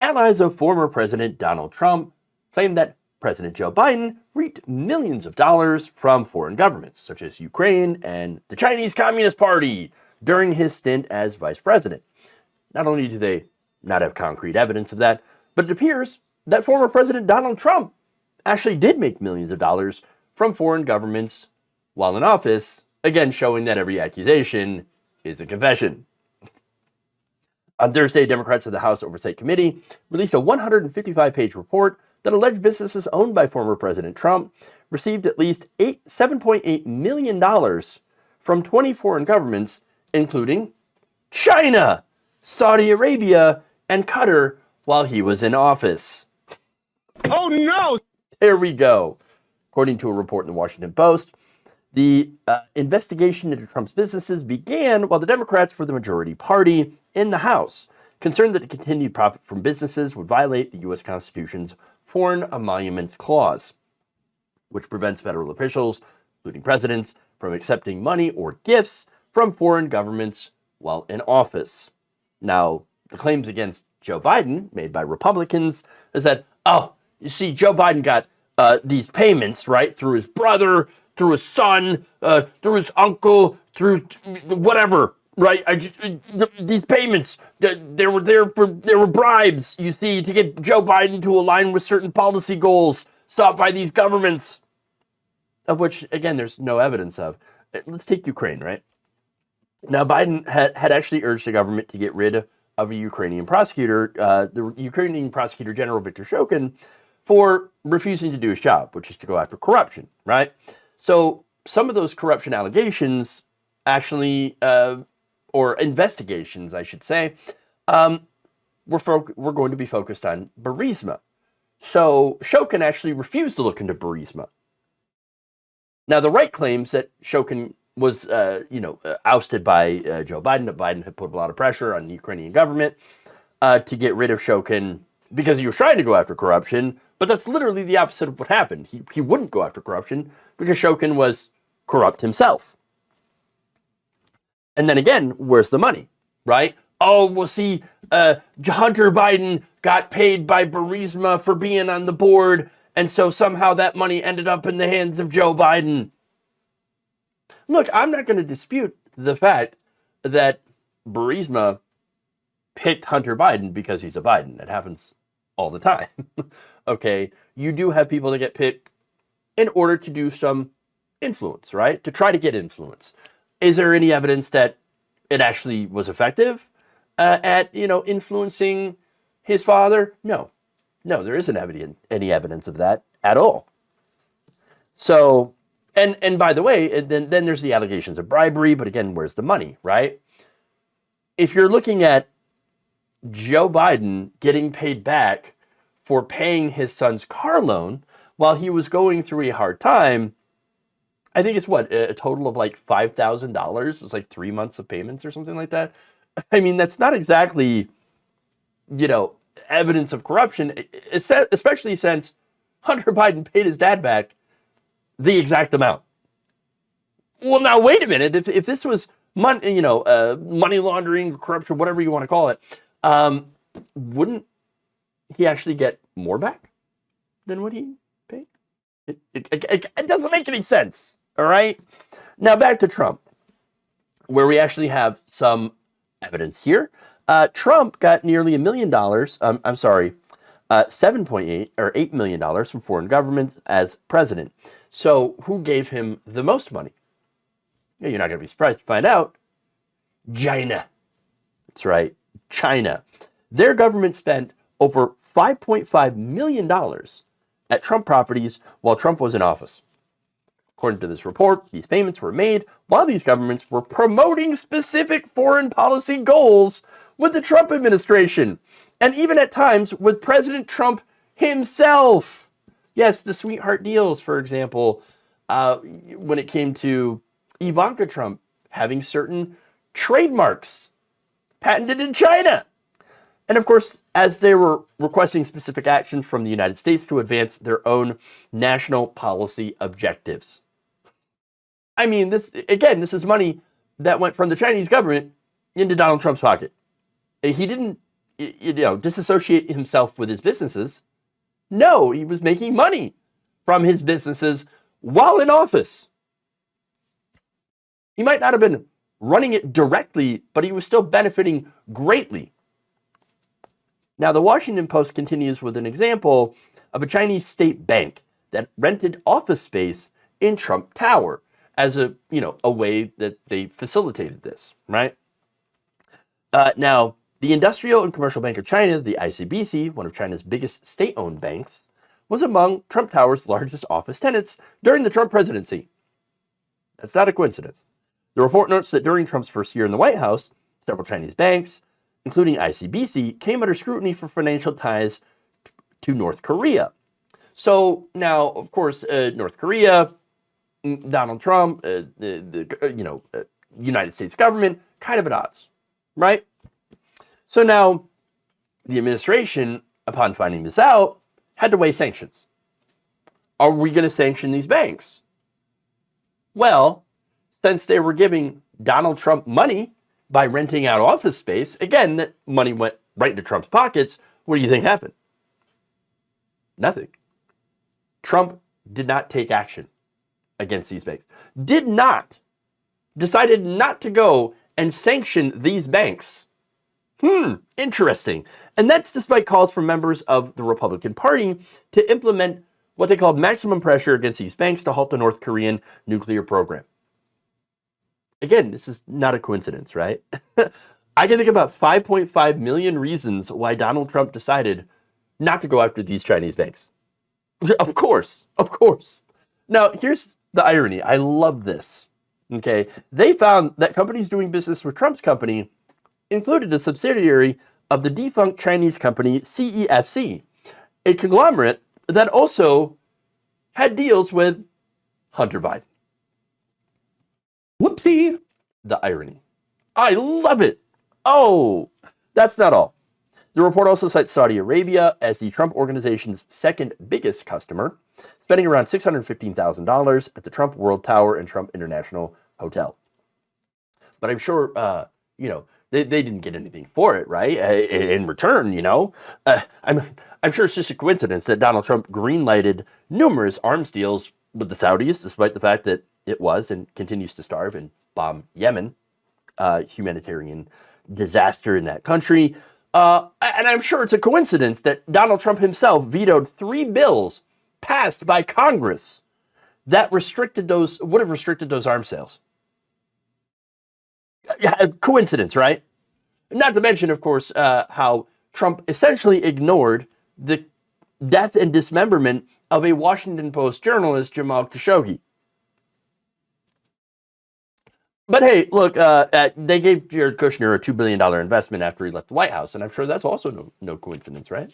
allies of former President Donald Trump claim that President Joe Biden reaped millions of dollars from foreign governments, such as Ukraine and the Chinese Communist Party, during his stint as vice president. Not only do they not have concrete evidence of that, but it appears that former President Donald Trump actually did make millions of dollars from foreign governments while in office, again showing that every accusation is a confession. On Thursday, Democrats of the House Oversight Committee released a 155-page report that alleged businesses owned by former President Trump received at least $7.8 million from 20 foreign governments, including China, Saudi Arabia, and Qatar, while he was in office. Oh no! There we go. According to a report in the Washington Post, the investigation into Trump's businesses began while the Democrats were the majority party in the House, concerned that the continued profit from businesses would violate the U.S. Constitution's Foreign Emoluments Clause, which prevents federal officials, including presidents, from accepting money or gifts from foreign governments while in office. Now, the claims against Joe Biden, made by Republicans, is that, oh, you see, Joe Biden got these payments, right, through his brother, through his son, through his uncle, through whatever, right? These payments, they were bribes, you see, to get Joe Biden to align with certain policy goals sought by these governments, of which, again, there's no evidence of. Let's take Ukraine, right? Now, Biden had actually urged the government to get rid of a Ukrainian prosecutor, the Ukrainian prosecutor general Viktor Shokin, for refusing to do his job, which is to go after corruption, right? So some of those corruption allegations actually, or investigations, I should say, we're going to be focused on Burisma. So Shokin actually refused to look into Burisma. Now, the right claims that Shokin was, ousted by Joe Biden, that Biden had put a lot of pressure on the Ukrainian government to get rid of Shokin because he was trying to go after corruption, but that's literally the opposite of what happened. He wouldn't go after corruption because Shokin was corrupt himself. And then again, where's the money, right? Oh, well, see, Hunter Biden got paid by Burisma for being on the board, and so somehow that money ended up in the hands of Joe Biden. Look, I'm not going to dispute the fact that Burisma picked Hunter Biden because he's a Biden. It happens all the time. Okay, you do have people that get picked in order to do some influence, right? To try to get influence. Is there any evidence that it actually was effective at, influencing his father? No, there isn't any evidence of that at all. So, and by the way, then there's the allegations of bribery, but again, where's the money, right? If you're looking at Joe Biden getting paid back for paying his son's car loan while he was going through a hard time, I think it's a total of like $5,000. It's like 3 months of payments or something like that. I mean, that's not exactly, evidence of corruption, especially since Hunter Biden paid his dad back the exact amount. Well, now, wait a minute. If this was money laundering, corruption, whatever you want to call it, wouldn't he actually get more back than what he paid? It doesn't make any sense. All right. Now back to Trump, where we actually have some evidence here. Trump got nearly $1 million. $7.8 or $8 million from foreign governments as president. So who gave him the most money? You're not going to be surprised to find out. China. That's right, China. Their government spent over $5.5 million at Trump properties while Trump was in office. According to this report, these payments were made while these governments were promoting specific foreign policy goals with the Trump administration, and even at times with President Trump himself. Yes, the sweetheart deals, for example, when it came to Ivanka Trump having certain trademarks patented in China. And of course, as they were requesting specific action from the United States to advance their own national policy objectives. I mean, this is money that went from the Chinese government into Donald Trump's pocket. He didn't disassociate himself with his businesses. No, he was making money from his businesses while in office. He might not have been running it directly, but he was still benefiting greatly. Now, the Washington Post continues with an example of a Chinese state bank that rented office space in Trump Tower as a way that they facilitated this, right? Now, the Industrial and Commercial Bank of China, the ICBC, one of China's biggest state-owned banks, was among Trump Tower's largest office tenants during the Trump presidency. That's not a coincidence. The report notes that during Trump's first year in the White House, several Chinese banks, including ICBC, came under scrutiny for financial ties to North Korea. So now, of course, North Korea, Donald Trump, the United States government, kind of at odds, right? So now, the administration, upon finding this out, had to weigh sanctions. Are we going to sanction these banks? Well, since they were giving Donald Trump money by renting out office space, again, that money went right into Trump's pockets, what do you think happened? Nothing. Trump did not take action against these banks. Decided not to go and sanction these banks. Interesting. And that's despite calls from members of the Republican Party to implement what they called maximum pressure against these banks to halt the North Korean nuclear program. Again, this is not a coincidence, right? I can think about 5.5 million reasons why Donald Trump decided not to go after these Chinese banks. Of course. Now, here's the irony. I love this. Okay. They found that companies doing business with Trump's company included a subsidiary of the defunct Chinese company CEFC, a conglomerate that also had deals with Hunter Biden. Whoopsie. The irony. I love it. Oh, that's not all. The report also cites Saudi Arabia as the Trump organization's second biggest customer, spending around $615,000 at the Trump World Tower and Trump International Hotel. But I'm sure, they didn't get anything for it, right? In return, I'm sure it's just a coincidence that Donald Trump greenlighted numerous arms deals with the Saudis, despite the fact that it was and continues to starve and bomb Yemen, humanitarian disaster in that country. And I'm sure it's a coincidence that Donald Trump himself vetoed 3 bills passed by Congress that would have restricted those arms sales. Coincidence, right? Not to mention, of course, how Trump essentially ignored the death and dismemberment of a Washington Post journalist, Jamal Khashoggi. But hey, look, they gave Jared Kushner a $2 billion investment after he left the White House, and I'm sure that's also no coincidence, right?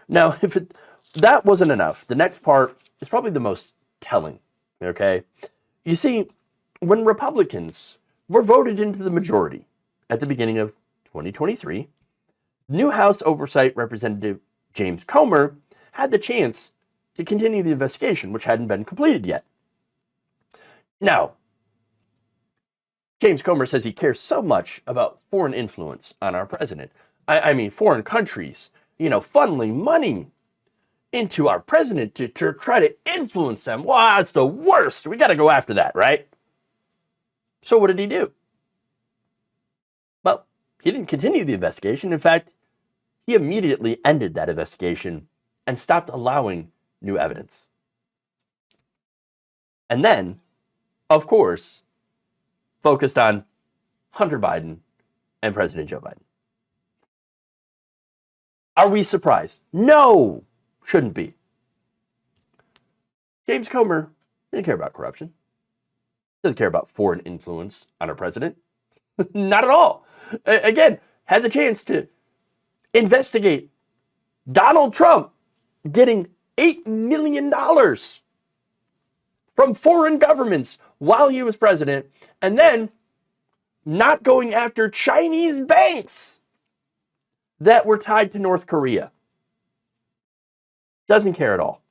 Now, if that wasn't enough, the next part is probably the most telling, okay? You see, when Republicans were voted into the majority at the beginning of 2023, new House Oversight Representative James Comer had the chance to continue the investigation, which hadn't been completed yet. Now, James Comer says he cares so much about foreign influence on our president. I mean, foreign countries, funneling money into our president to try to influence them. Wow, it's the worst. We got to go after that, right? So what did he do? Well, he didn't continue the investigation. In fact, he immediately ended that investigation and stopped allowing new evidence. And then, of course, focused on Hunter Biden and President Joe Biden. Are we surprised? No, shouldn't be. James Comer didn't care about corruption. Doesn't care about foreign influence on our president. Not at all. Again, had the chance to investigate Donald Trump getting $8 million from foreign governments while he was president, and then not going after Chinese banks that were tied to North Korea. Doesn't care at all.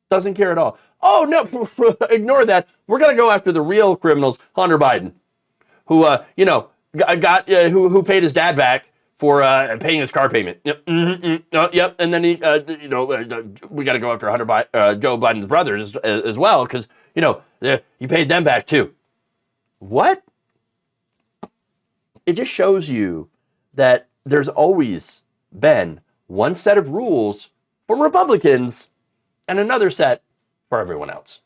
Doesn't care at all. Oh, no, ignore that. We're going to go after the real criminals, Hunter Biden, who, who paid his dad back for paying his car payment. Yep, yep. And then he, we got to go after Joe Biden's brothers as well because he paid them back too. What? It just shows you that there's always been one set of rules for Republicans and another set for everyone else.